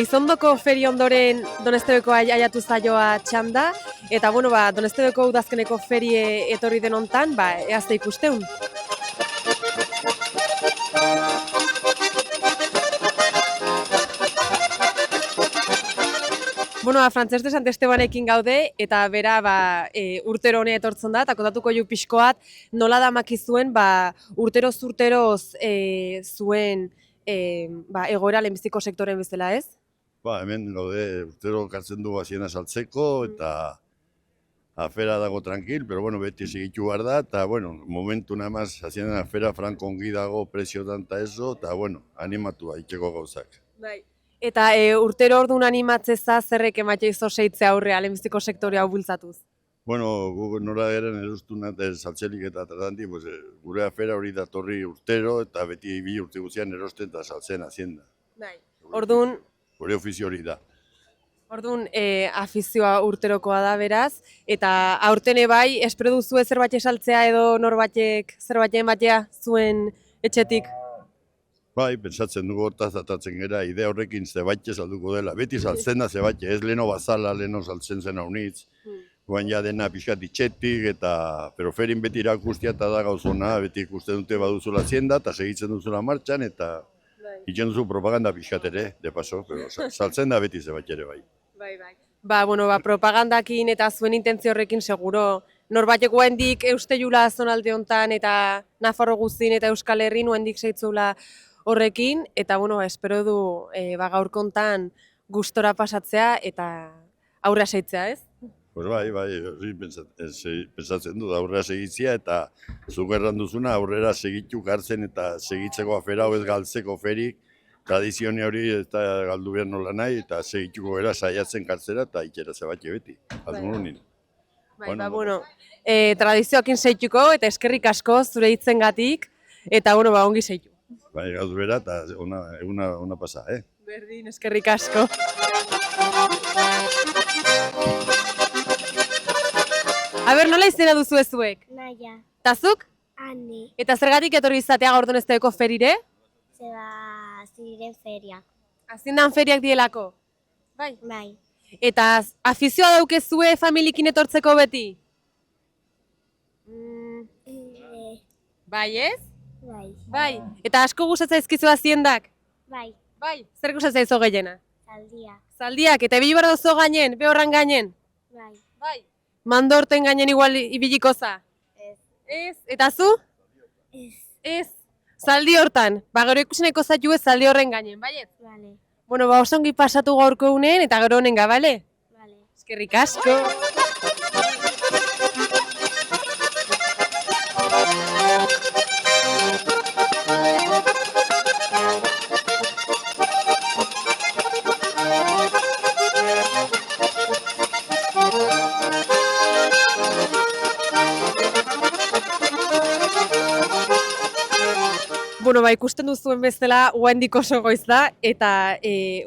Elizondoko feri ondoren Donestebeko aiatu zaioa txanda, eta Donestebeko udazkeneko ferie etorri den hontan, eazte ikusteun. Frantses de Sant Estebanekin gaude, eta bera urtero hone etortzen da, eta kontatuko ju pixkoat nola da makizuen urteroz zuen egoera lehenbiziko sektoren bezala, ez? Hemen gaude urtero kartzen du hasiena saltzeko, eta afera dago tranquil, pero beti segitu behar da, eta momentu namaz hasiena afera franko ongi dago preziotan eta eso, eta animatu itxeko gauzak. Eta urtero orduan animatzeza zerrek emaite izo seitze aurrea lehenbiziko sektorea hau bultzatuz? Gu nola garen erostuna saltzelik eta tratanti, gure afera hori datorri urtero, eta beti bi urte guztian erosten eta saltzen hazienda. Orduan... Gure ofizio hori da. Orduan, afizioa urterokoa da beraz, eta aurtene bai, espero duzu zerbait saltzea edo norbatek zerbait ematea zuen etxetik? Pentsatzen dugu hortaz datatzen gara, idea horrekin zebaitxe salduko dela. Beti saltzen da zebaitxe, ez leheno bazala, leheno saltzen zen haunitz. Guan ja dena pixkat itxetik, pero ferin beti irakustia eta da gauzona, beti ikusten dute baduzula hazienda, eta segitzen duzula martxan, eta itzen duzu propaganda pixkat ere, de paso, pero saltzen da beti zebaitxe ere bai. Propagandakin eta zuen intentzio horrekin seguro, norbatek guendik euste jula zonalde hontan eta Nafarro guztin eta Euskal Herrin guendik seitzula horrekin, eta espero du gaur kontan gustora pasatzea eta aurrea seitzea, ez? Bai, pentsatzen du aurrera segitzea, eta zuk erran duzuna aurrera segitu gartzen eta segitzeko afera hau ez galtzeko ferik, tradizioni hori eta galdu behar nola nahi, eta segituko gara saiatzen kartzera eta ikera zebatxe beti, aldununin. Tradizioakin seituko eta eskerrik asko zure hitzengatik, eta ongi seitu. Gaudu bera eta eguna pasa, Berdin, eskerrik asko. Nola izena duzu ezuek? Naia. Tazuk? Ane. Eta zergatik etorri izatea gaur Donestebeko ferire? Ziren feria. Azindan feriak dielako? Bai. Eta afizioa daukezue familikin etortzeko beti? Bai, ez? Bai. Eta asko gustatza ezkizu haziendak? Bai. Zer gustatza izo gehiena? Zaldia. Zaldiak, eta ibili behar dozo gainen, behorran gainen? Bai. Mando horten gainen igual ibiliko za? Ez. Eta zu? Ez. Zaldi hortan, gero ikusineko zaitu ez zaldi horren gainen, baiet? Bale. Osongi pasatu gaurko unen eta gero honenga, bale? Bale. Eskerrik asko. Ikusten duzuen bezala, guaindik oso goiz da, eta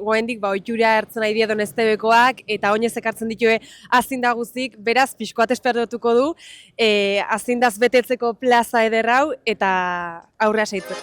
guaindik ohitura hartzen nahi dia Donestebekoak, eta oinez ekartzen ditue azinda guztik, beraz, pixkoat esperdutuko du, azindaz betetzeko plaza ederrau, eta aurrea seitzeko.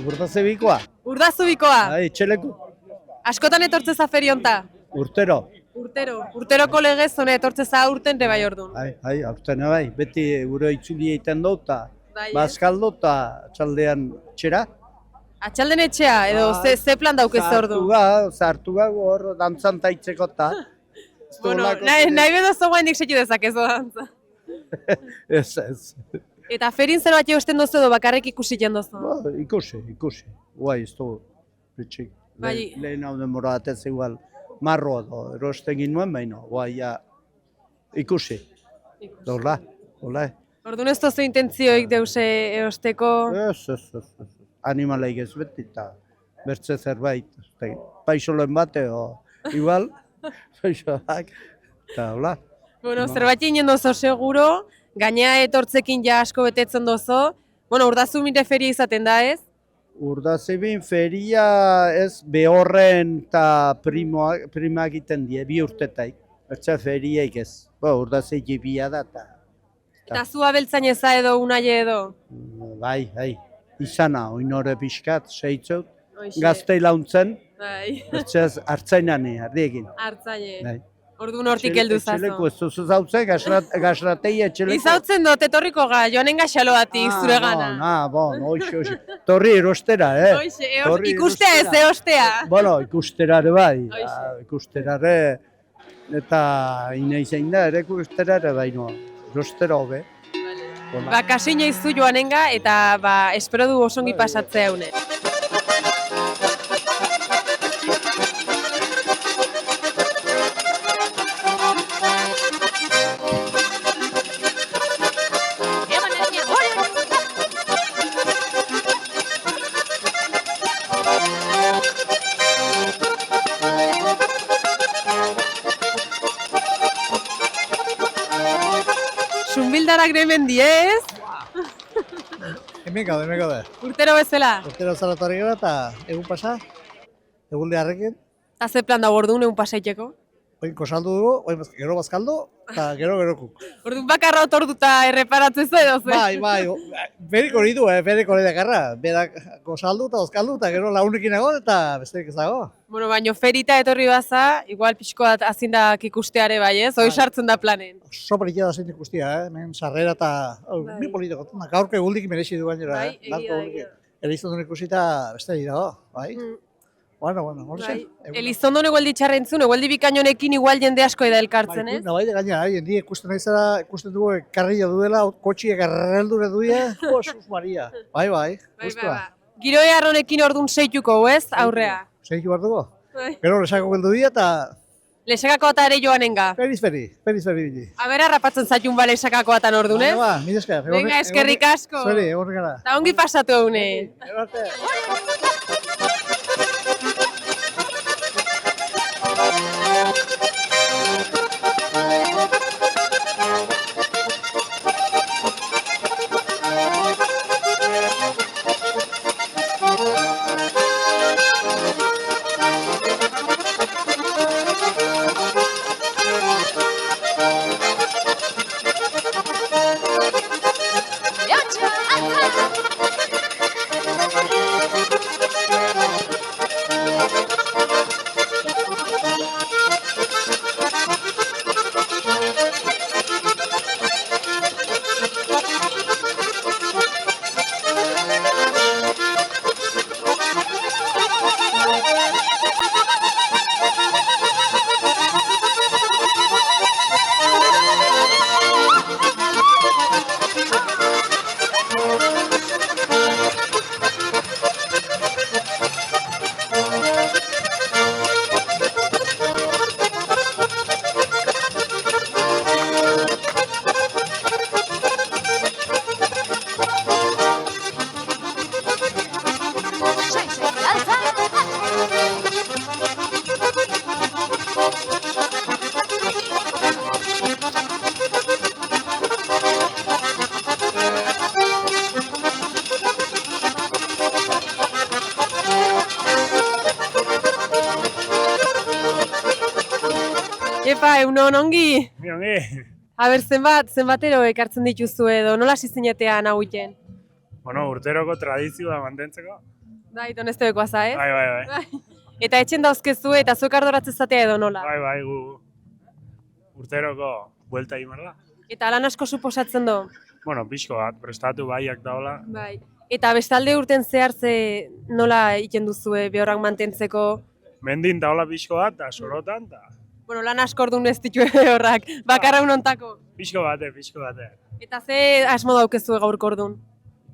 Urdazebikoa. Urdazubikoa. Bai, txeleku. Askotan etortzeza ferionta. Urtero. Urteroko legez hone etortzeza urten ere bai ordun. Bai, aurten bai. Beti gure itzuli egiten dut, eta Bai, bazkaldu eta txaldean txera. Atxalden etxea, edo ze plan daukez ordu? Zartu gago hor dantzan taitzeko eta. Bueno, nahi bedozo guaindik setu dezakezu dantza. Ez. Eta ferin zer bat egosten dozu edo bakarrik ikusi jendozu? Ikusi. Guai, ez du. Bitxik. Bai. Lehen hau denbora atez igual marro edo erosten ginuen baino. Guai, ja. Ikusi. Dola. Orduan ez dozu intentzioik deuse eosteko? Ez. Animaleik ez beti eta bertze zerbait. Paixoloen bate o igual. Paixolak. Eta hola. Bueno, zerbait egin dozo seguro, gainea etortzekin ja asko betetzen dozo. Bueno, Urdazubin feria izaten da, ez? Urdazibin feria ez behorren eta prima egiten die, 2 urtetaik. Bertza feriaik ez. Urdazei jibia da eta. Eta zu abeltzain eza edo unaie edo? Bai. Izana, oinore pixkat, seitzeut. Hoxe. Gaztei launtzen, Bai, bertzaz hartzainane, ardiekin. hartzaile. Bai. Orduan hortik heldu zazo. Etxeleko ez duzu zautzen, gasratei etxeleko. Izautzen dut, etorriko ga, joanen gaxaloatik zure gana. Hoxe. Torri erostera, Hoxe, Torri ikustea ez erostera. eostea. Bueno, ikusterare bai. Hoxe. Ikusterare eta inaizein da, ere ikusterare baino. Erostera hobe. Ba, kasi inoizu joanenga eta espero du osongi pasatzea une. Zunbildarak hemen diez, Hemen gaude. urtero bezala. Urtero zaratorri gara eta egun pasa, egun leharrekin. Eta ze plan dago orduan egun pasaiteko? Oin kosaldu dugu, gero bazkaldu, eta gero. Orduan bakarra otorduta erreparatzen edo ze? Bai, berik hori du, berik hori dakarra. Berak kosaldu eta bazkaldu, eta gero launekin egon, eta besterik ez dago. Bueno, baino ferita etorri baza, igual pixko bat azindak ikusteare bai ez, hoi sartzen da planen. Oso politia da zein ikustia, hemen sarrera eta bi politiko. Gaurko eguldik merezi du gainera, Bai, egia. Elizondun ikusita besterik dago, bai. Bueno, hori zen. Elizondon egualdi txarrentzun, egualdi bikainonekin igual jende asko da elkartzen, ez? Bai, gainera, jendi ikusten nahi zara, ikusten dugu karrila duela, kotxiek erreldure duia, Jesus Maria. Bai, guztua. Giro eharronekin orduan seituko, ez, aurrea? Seitu behar dugu. Bai. Gero lesako geldu dira eta Lesakako eta ere joanenga. feliz bili. Abera rapatzen zaitun ba lesakako atan orduan, ez? Ba, mil esker. Venga, eskerrik asko. Zuri, egon gara. Eta ongi pasatu eune. Gero arte. Epa, egunon ongi? Ongi. Aber, zenbatero ekartzen dituzu edo, nola hasi zinetean hau iten? Bueno, urteroko tradizioa mantentzeko. Bai, donestekoa za, ez? Bai. Eta etxen dauzkezu eta zuek ardoratzen zatea edo nola? Bai, gu urteroko buelta egin behar da. Eta lan asko suposatzen du? Bueno, pixko bat, prestatu baiak daola. Bai. Eta bestalde urten zehar ze nola egiten duzue behorrak mantentzeko? Mendin daola pixko bat, eta sorotan, eta Bueno, lan asko orduan ez ditu behorrak, bakarra unontako. pixko bate. Eta ze asmo daukezue gaurko orduan?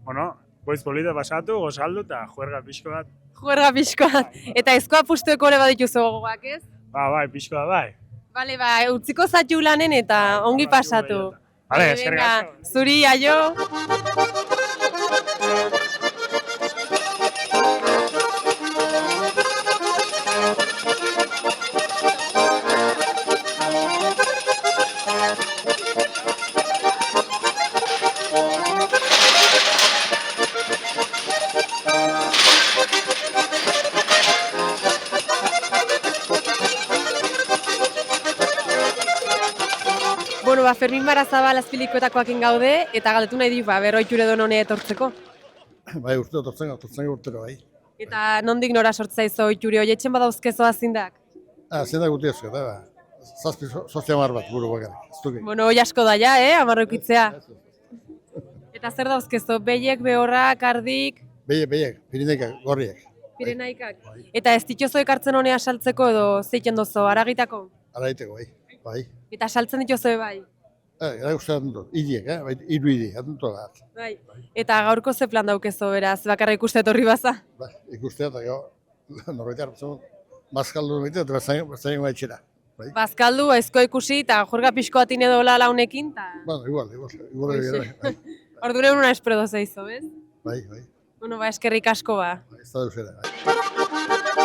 Bueno, goiz polita pasatu, gozaldu, eta juerga pixko bat. Juerga pixkoat. Eta ezkoa pustueko ere badituzu gogoak, ez? Bai, pixko bat, bai. Bale, utziko zatu lanen eta ongi pasatu. Bale, eskerrik asko. Zuri, aio! Bueno, Fermin Barazabal azpilikoetakoakin gaude, eta galdetu nahi dik, berroiture don honea etortzeko. Bai, urte tortzen urtero, bai. Eta nondik nora sortzaizo oituri, oietzen badauzkezo azindak? Zenda guti ezko, da, zazpi, sozia mar bat buru bakarrik, ez duke. Bueno, hoi asko da ja, amarrokitzea. Eta zer dauzkezo, behiek, behorrak, ardik, Behiek, Pirinekak, gorriak. pirenaikak. Eta ez dituzue ekartzen honea saltzeko edo zeiten dozo, aragitako? Araiteko, bai. Eta saltzen dituzue bai? Gara guztiak dut, idiek, bai, iru idi, dut bat. Bai. Eta gaurko ze plan daukezo beraz, bakarra ikuste etorri baza? Bai, ikustea eta gero, norbait hartzen, bazkaldu bete eta bazaino gaitxera. Bai. Bazkaldu, aizko ikusi, eta jorga pixko atin edo launekin, eta... Bueno, igual, bai. Ordure una espero dozeizo, ez? Bai. Bueno, eskerrik asko ba. Ez da duzera, bai.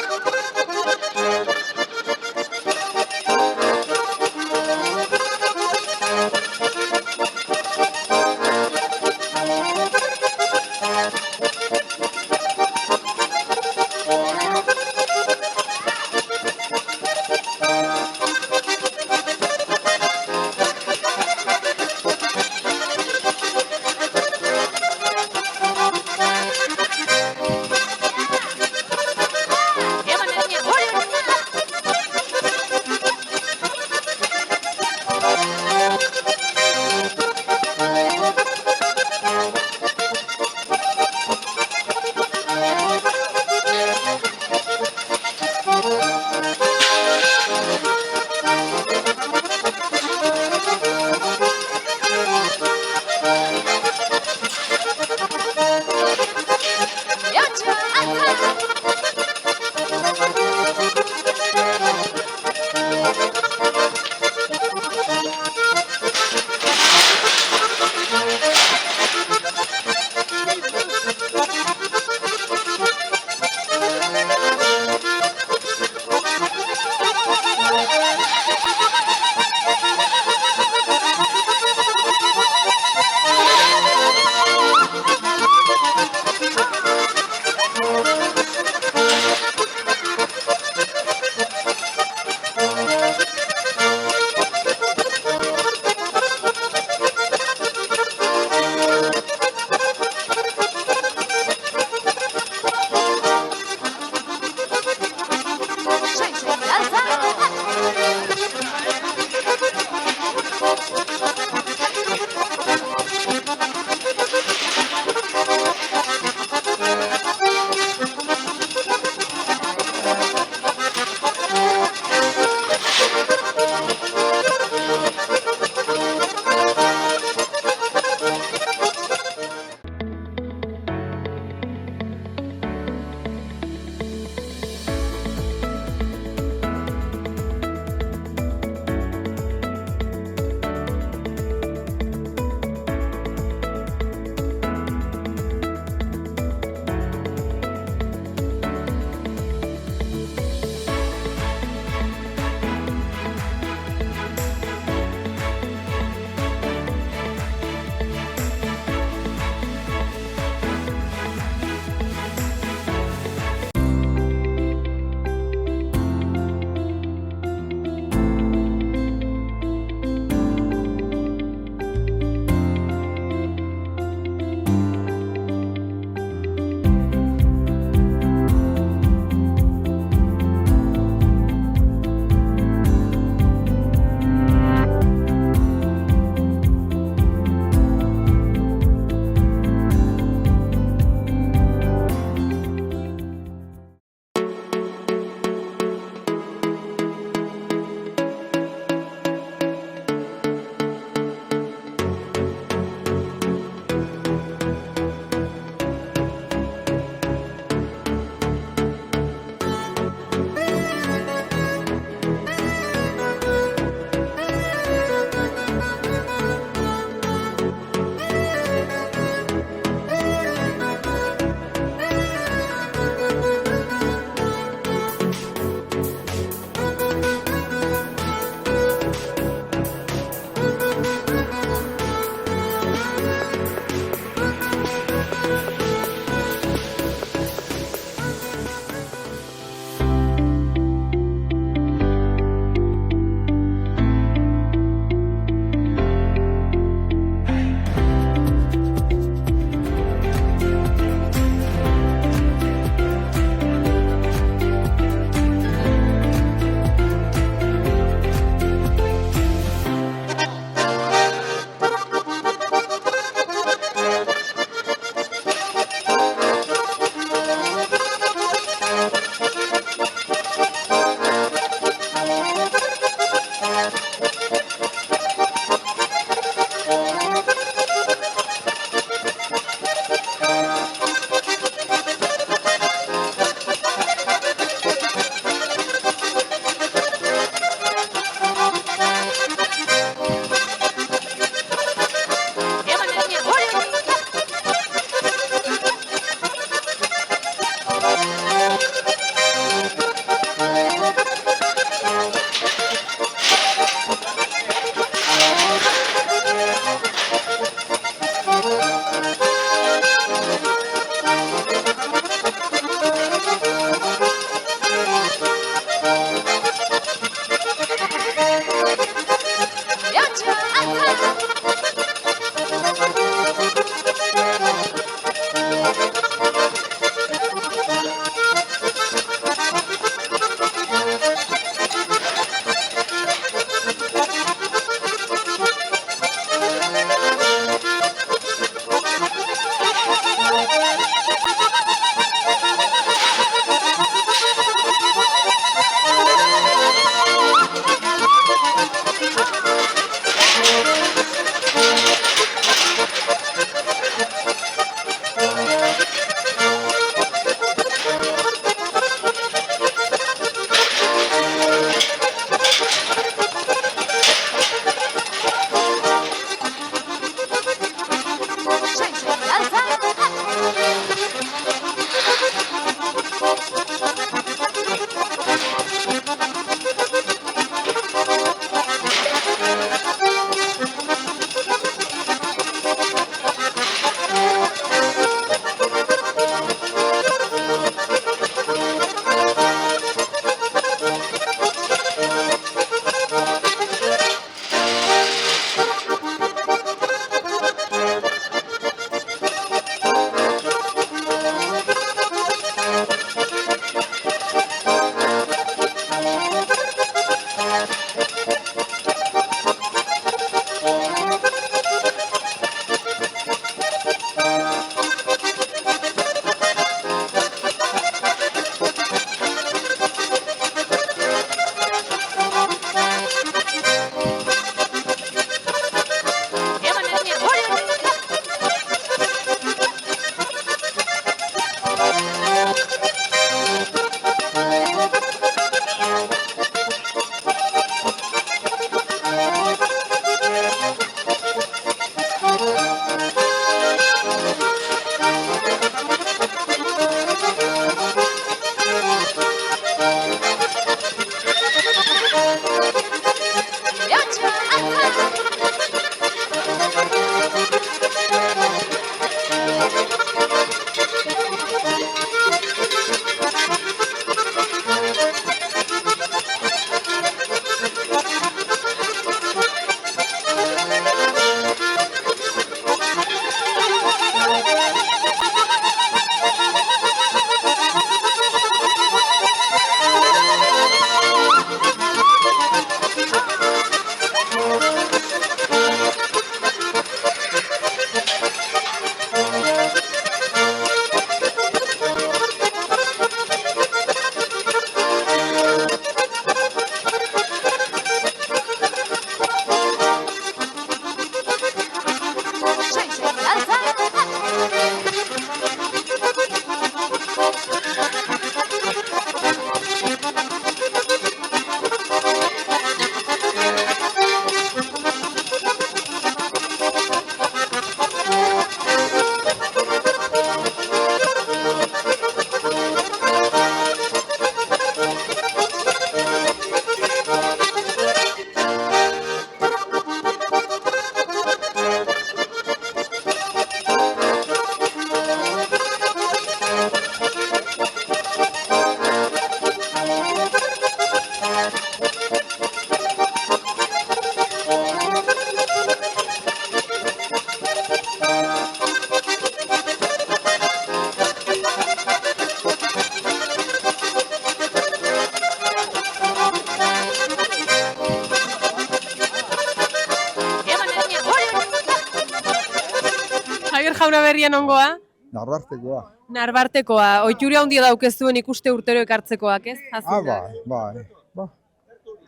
Ezaguna berrien ongoa? Narbartekoa. Narbartekoa, ohitura handia daukezuen ikuste urtero ekartzekoak, ez? Azindak. Bai. Ba,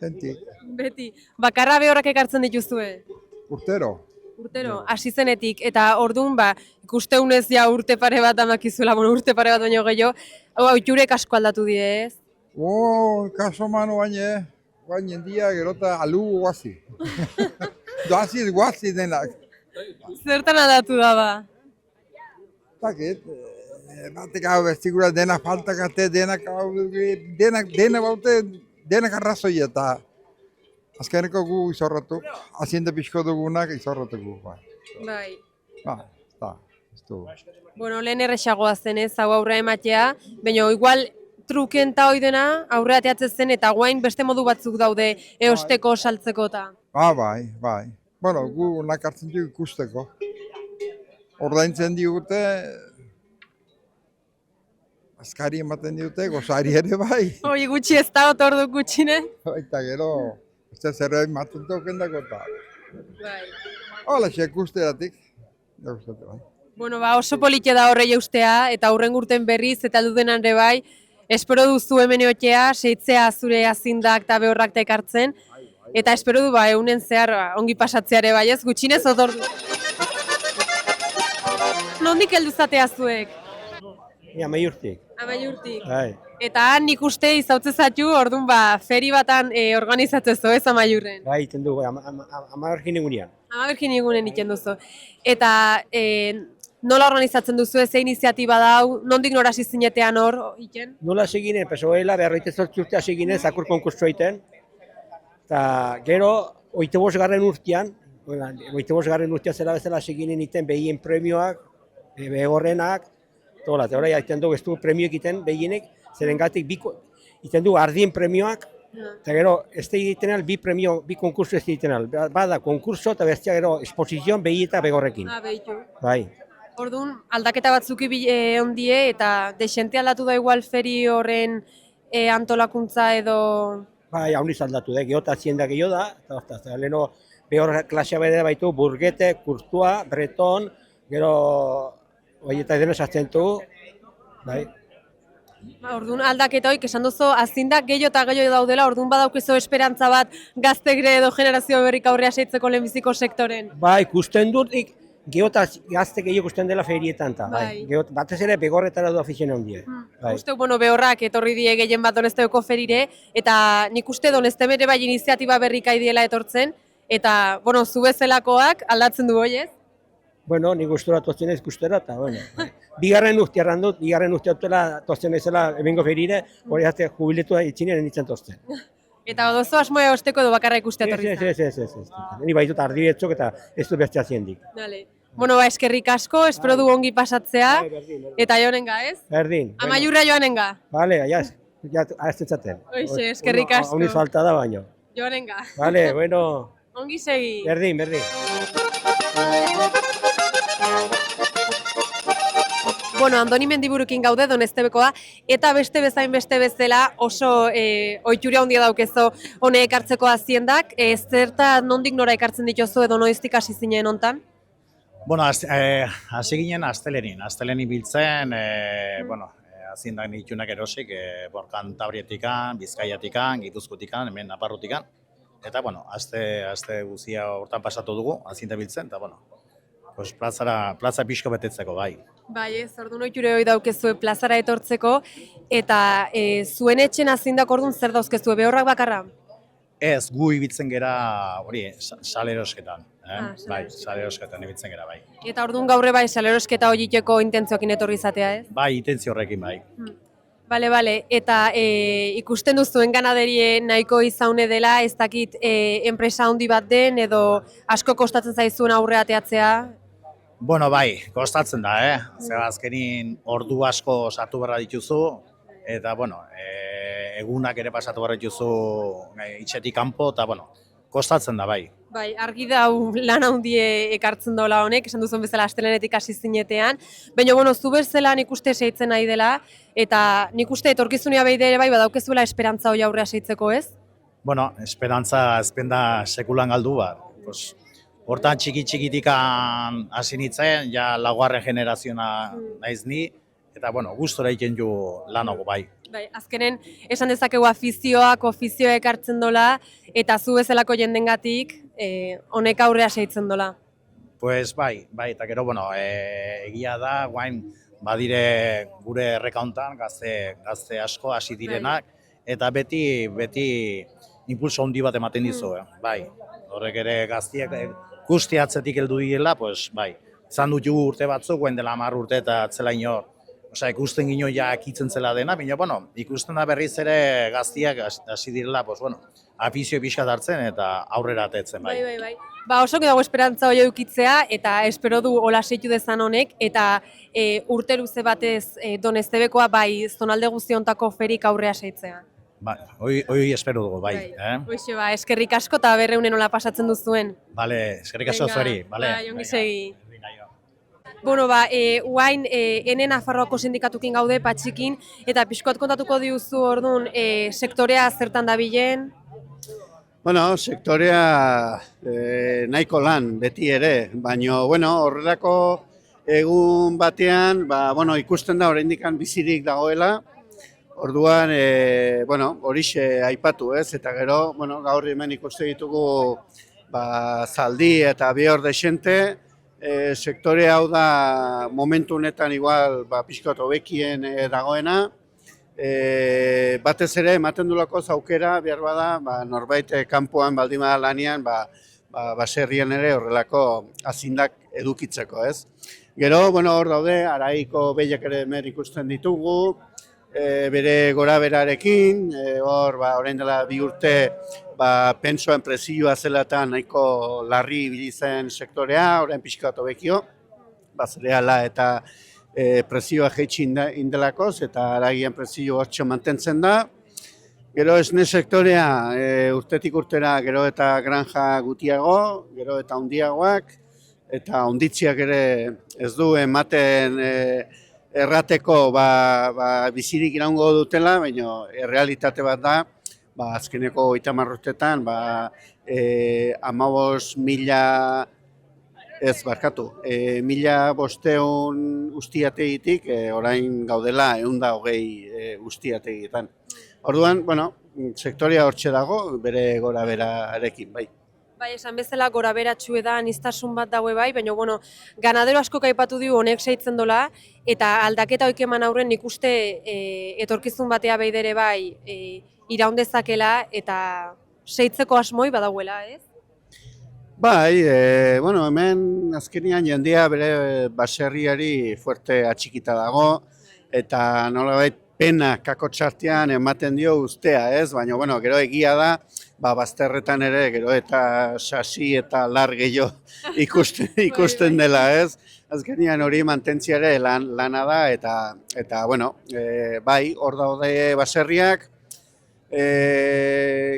tentik. Beti. Bakarra behorrak ekartzen dituzue? Urtero. Urtero, hasi zenetik, eta orduan, ikusteunez ja urte pare bat amakizuela, urte pare bat baino gehiago, ohiturek asko aldatu die, ez? Kaso mano baina dia gerota alu guazi. Doaziz guazi denak. Zertan aldatu da ba? Takit, batek hau bestigura denak faltakate, denak baute, denak arrazoi eta azkeneko gu izorratu, haziende pixko dugunak izorratu gu. Bai. Ez du. Bueno, lehen erresagoa zen ez, hau aurre ematea, baina igual truken eta oidena aurre ateatzen zen eta guain beste modu batzuk daude eosteko, saltzeko eta. Bai. Bueno, gu nakartzen dugu ikusteko. Ordaintzen digute, askari ematen digute, gozari ere bai. Hoi gutxi ez da, otordu gutxine? Eta gero, ez zerbait maten token dago eta. Bai. Hola, ikusteratik. Bai. Bueno, oso politia da horrei eustea, eta hurren urten berriz, eta dudenan ere bai, espero duzu hemen eotea, seitzea zure azindak eta behorrak ekartzen, eta espero du eunen zehar ongi pasatzea ere bai ez, gutxinez otordu. Nondik heldu zatea zuek? Amaiurtik. Amaiurtik. Bai. Eta han nik uste izautze zatu, orduan feri batan organizatzezo ez Amaiurren. Bai, iten dugu, Amaiurkin egunean. Amaiurkin egunen iten duzu. Eta nola organizatzen duzu ez iniziatiba dau, nondik nora hasi zinetean hor iten? Nola hasi ginen, pesoela, berroite zortzi urte hasi ginen, zakur konkursu egiten. Eta gero, 25. urtean, 25. urtean zela bezala hasi ginen iten behien premioak, behorrenak, eta hori egiten dugu ez du premio egiten behienek, zerengatik egiten dugu ardien premioak, eta gero ez da egiten bi premio, bi konkursu ez egiten bada konkurso eta bestia gero esposizioan behi eta begorrekin. Behitu. Bai. Orduan, aldaketa batzuk ondie eta desente aldatu da igual feri horren antolakuntza edo... Bai, hauniz aldatu da, geota hazienda gehiago da, eta leheno behor klasea bedera baitu, burgete, kurtua, breton, gero hori eta edenez aztentu, bai. Orduan aldaketa hoik esan duzu, azindak gehiago eta gehiago daudela, orduan badaukizu esperantza bat gaztegre edo generazio berrik aurrea seitzeko lehenbiziko sektoren. Bai, ikusten dut, geota gazte gehiago ikusten dela ferietan eta, bai. Batez ere begorretara du afizione handie. Uste, behorrak etorri die gehien bat Donestebeko ferire, eta nik uste Donestebe ere bai iniziatiba berrikai diela etortzen, eta, zu bezalakoak aldatzen du hoi ez? Bueno, nik ustura tozten ez ikustera, eta, bigarren urte arran dut, bigarren urte autoela tozten ezela ebengo ferire, hori azte jubiletu da itxinen nintzen tozten. Eta odozo asmoa osteko edo bakarra ikustea torri zen? Ez. Ni baitut ardi betzok eta ez du beste aziendik. Dale. Eskerrik asko, espero du ongi pasatzea, eta joanenga, ez? Berdin. Amaiurra joanenga. Bale, ja aztetzaten. Hoxe, eskerrik asko. Hauniz falta da baino. Joanenga. Bale, bueno. Ongi segi. Berdin. Andoni Mendiburukin gaude Donestebekoa, eta beste bezain beste bezala oso ohitura handia daukezo hone ekartzeko aziendak, zerta nondik nora ekartzen dituzu edo noiztik hasi zinen hontan? Hasi ginen astelenin biltzen, aziendak ditunak erosik, Kantabrietikan, Bizkaiatikan, Gipuzkoatikan, hemen Naparrutikan, eta aste guzia hortan pasatu dugu, azienda biltzen, eta plaza pixko betetzeko bai. Bai, orduan ohitura hori daukezue plazara etortzeko, eta zuen etxen aziendak orduan zer dauzkezue, behorrak bakarra? Ez, gu ibiltzen gera hori salerosketan. Bai, salerosketan ibiltzen gera bai. Eta orduan gaurre bai salerosketa horieteko intentzioakin etorri izatea, ez? Bai, intentzio horrekin bai. Bale, eta ikusten duzuen ganaderie nahiko izaune dela, ez dakit enpresa handi bat den edo asko kostatzen zaizuen aurre ateatzea? Bai, kostatzen da, Zer azkenin ordu asko sartu berra dituzu, eta egunak ere pasatu berra dituzu itxetik kanpo, eta kostatzen da bai. Bai, argi dau lan handie ekartzen dola honek, esan duzuen bezala astelenetik hasi zinetean, baina zu bezala nik uste seitzen nahi dela, eta nik uste etorkizunia behi ere bai badaukezuela esperantza hori aurrea seitzeko, ez? Esperantza ezpenda sekulan galdu bat. Hortan txikitikan hasi nintzen, ja laugarren generazioa naiz ni, eta bueno, gustora egiten ju lanoko bai. Bai, azkenen esan dezakegu afizioak, ofizioek hartzen dola, eta zu bezalako jendengatik honek aurrea seitzen dola. Pues bai, eta gero, bueno, egia da, guain badire gure erreka hontan gazte asko hasi direnak, eta beti impulso handi bat ematen dizu, bai. Horrek ere gaztiak guzti atzetik heldu direla, pues bai. Izan dut urte batzuk, guen dela 10 urte eta atzela ino, ikusten gino ja akitzen zela dena, baina, bueno, ikusten da berriz ere gaztiak hasi direla, pues, bueno, afizio pixkat hartzen eta aurrera atetzen, bai. Bai. Ba, oso dago esperantza hori edukitzea, eta espero du hola seitu dezan honek, eta urte luze batez Doneztebekoa bai zonalde guztiontako ferik aurrea seitzea. Ba, hoi espero dugu, bai. Hoxe, ba, eskerrik asko eta berreunen hola pasatzen duzuen. Bale, eskerrik asko zueri. Bai, ongi segi. Bueno, ba, guain, ene Nafarroako sindikatukin gaude, Patxikin, eta pixkoat kontatuko diuzu orduan sektorea zertan dabilen? Bueno, sektorea nahiko lan beti ere, baina horrelako egun batean ikusten da oraindik bizirik dagoela, orduan horixe aipatu ez, eta gero gaur hemen ikuste ditugu zaldi eta bihor desente, sektore hau da momentu honetan igual pixkat hobekien dagoena, batez ere ematen dulako aukera behar bada norbait kanpoan baldin bada lanean baserrian ere horrelako azindak edukitzeko, ez? Gero, hor daude, Araiko behiak ere hemen ikusten ditugu, bere gora berarekin, hor orain dela 2 urte pentsoen presioa zelatan nahiko larri bilizen sektorea, orain pixkat hobekio, zereala eta presioa jaitsi indelakoz eta aragian presio hortxo mantentzen da. Gero esne sektorea urtetik urtera gero eta granja gutiago, gero eta handiagoak, eta handitziak ere ez du ematen errateko bizirik iraungo dutela, baina errealitate bat da, azkeneko 30 urtetan 1500 ustiategitik orain gaudela 120 ustiategietan. Orduan, sektorea hortxe dago, bere gora berarekin, bai. Bai, esan bezala gora beratxue da, aniztasun bat daue bai, baina, ganadero asko aipatu dio honek seitzen dola, eta aldaketa hoik eman aurren nik uste etorkizun batea beidere bai iraundezakela eta seitzeko asmoi badauela, ez? Bai, hemen azkenean jendea bere baserriari fuerte atxikita dago, eta nolabait pena kakotxartean ematen dio ustea, ez? Baina, gero egia da, bazterretan ere, gero eta sasi eta lar gehiago ikusten dela, ez? Azkenean hori mantentziare lana da, eta bai, hor daude baserriak,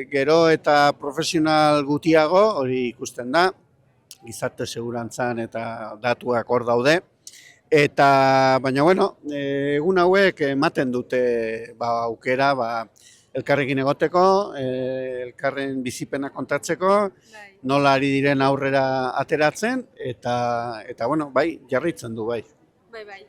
gero eta profesional gutiago, hori ikusten da, gizarte segurantzan eta datuak hor daude, baina, egun hauek ematen dute aukera elkarrekin egoteko, elkarren bizipena kontatzeko, nola ari diren aurrera ateratzen, eta bai, jarraitzen du, bai. Bai,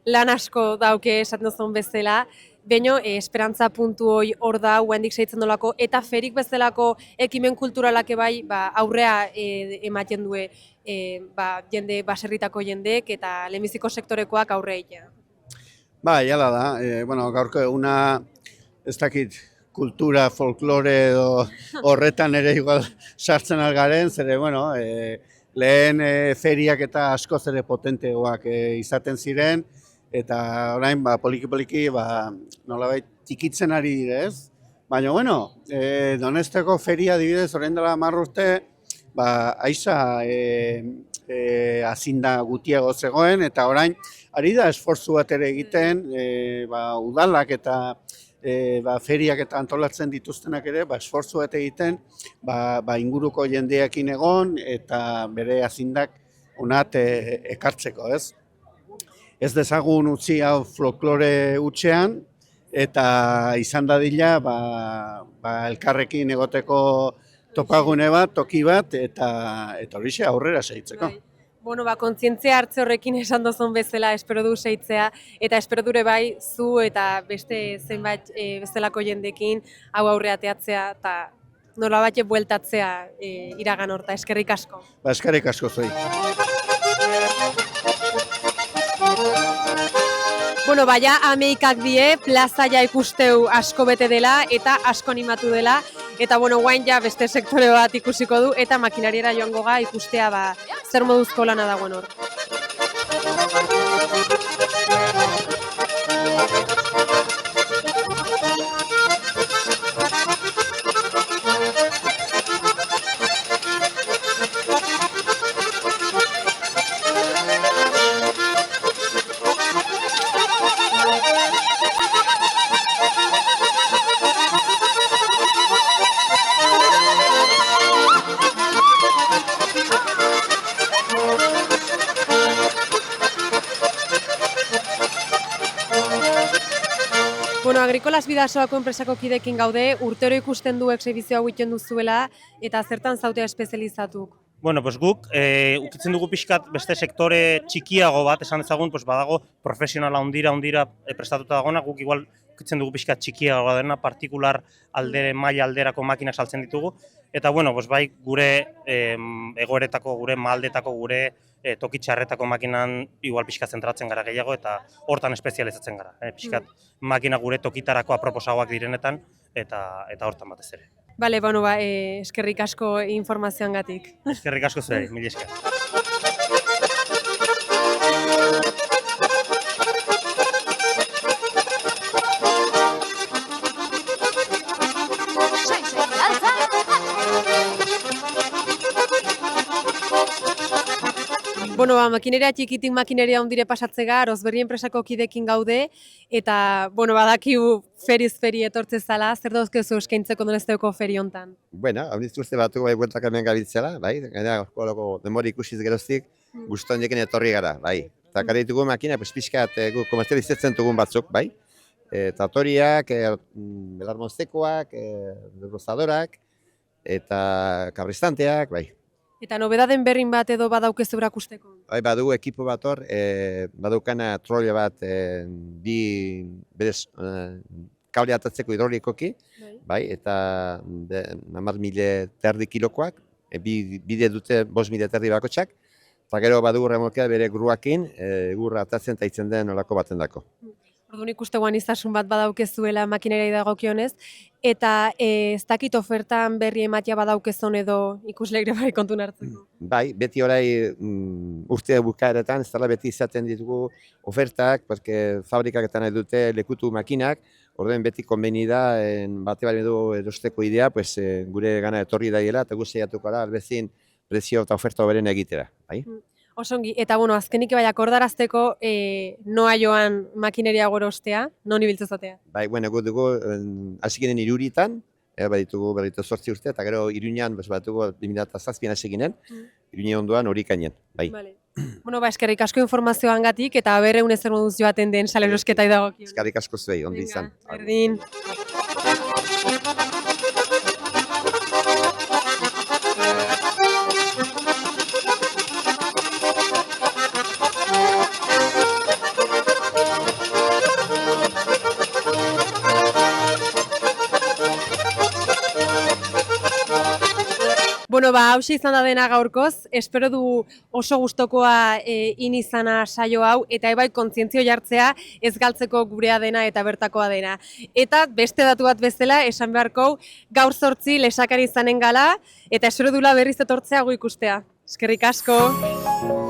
lan asko dauke esaten duzun bezala, baina esperantza puntu hoi hor da, guendik seitzen dolako, eta ferik bezalako ekimen kulturalak bai aurrea ematen due jende baserritako jendek eta lehenbiziko sektorekoak aurreitea. Bai, hala da, gaurko eguna ez dakit kultura, folklore edo horretan ere igual sartzen algaren, zere, lehen feriak eta askoz ere potentegoak izaten ziren, eta orain, poliki-poliki, nolabait tikitzen ari direz. Baina, Donesteko feria adibidez, orain dela 10 urte, aiza azinda gutiago zegoen, eta orain, ari da esfortzu bat ere egiten, udalak eta feriak eta antolatzen dituztenak ere, esfortzu bat egiten, inguruko jendeakin egon, eta bere azindak onat ekartzeko, ez? Ez dezagun utzi hau folklore hutsean, eta izan dadila elkarrekin egoteko topagune bat, toki bat, eta horixe aurrera segitzeko. Bai. Bueno, kontzientzia hartze horrekin esan dozun bezala espero du seitzea, eta espero dure bai zu eta beste zenbait bezalako jendekin hau aurre ateatzea, eta nolabait bueltatzea iragan horta, eskerrik asko. Eskerrik asko zuei. Bueno, baina ameikak die, plazaia ikusteu asko bete dela eta asko animatu dela, eta bueno, guain ja beste sektore bat ikusiko du, eta makinariera joango ga ikustea zer moduzko lana dagoen hor. Bueno, Agrikolas Bidasoako enpresako kidekin gaude, urtero ikusten du exhibizio hau egiten duzuela, eta zertan zautea espezializatuk? Bueno, pues guk ukitzen dugu pixkat beste sektore txikiago bat, esan ezagun, pues badago profesionala ondira prestatuta dagona, guk igual ukitzen dugu pixkat txikiago dena, partikular maila alderako makinak saltzen ditugu, eta bueno, pues bai gure egoeretako, gure maldetako, gure tokitxarretako makinan igual pixkat zentratzen gara gehiago, eta hortan espezializatzen gara. Pixkat makina gure tokitarako aproposagoak direnetan, eta hortan batez ere. Bale, bueno, eskerrik asko informazioangatik. Eskerrik asko zuei, mila esker. Bueno, makineria txikitik makineria hondire pasatzega, Rozberri enpresako kidekin gaude, eta, bueno, badakigu feriz feri etortze zala, zer dauzkezu eskaintzeko donesteko feri hontan? Bueno, hau uste batu bai bueltak hemen gabiltzela, bai, gaina koloko denbora ikusiz geroztik, guztuan jekin etorri gara, bai. Eta gara ditugu makina, pixkat komerzializatzen dugun batzuk, bai. Tratoriak, belarmonstekoak, rozadorak, eta kabristanteak, bai. Eta nobedaden berrin bat edo badaukezu erakusteko? Bai, badu ekipo bat hor, badukana trolle bat berez kable atatzeko hidrolikoki, bai, eta 10.000 terdi kilokoak, bide dute 5.000 terdi bakotxak, eta gero badu remolkea bere gruakin, gurra atatzen eta itzen den olako baten dako. Orduan ikusteguan iztasun bat badaukezuela makineria dagokionez, eta ez dakit ofertan berri ematia badaukezon edo ikusleire bai kontun hartzeko? Bai, beti orai urte bukaeretan, ez dela beti izaten ditugu ofertak, porque fabrikaketan nahi dute lekutu makinak, orduen beti konbeni da, bate bari du erosteko idea, gure gana etorri daiela, eta guztiatuko da, albezin prezio eta oferta hoberen egitera. Bai? Osongi, eta bueno, azkenik bai akordarazteko noa joan makineria gorostea, non ibiltzezatea? Bai, bueno, gu dugu, hasi ginen Iruritan, baditugu berritu 8 urte, eta gero Iruñan batugu 2007an hasi ginen, Iruñe ondoan Horikainen, bai. Bueno, eskerrik asko informazioangatik, eta berreun ezer moduz joaten den salerosketa dagokio. Eskerrik asko zuei, ondo izan. Berdin. Bueno, hauxe izan da dena gaurkoz, espero du oso gustokoa izana saio hau, eta ebai kontzientzio jartzea ez galtzeko gurea dena eta bertakoa dena. Eta beste datu bat bezala, esan beharko, gaur 8 lesakari izanen gala, eta espero dula berriz etortzea gu ikustea. Eskerrik asko!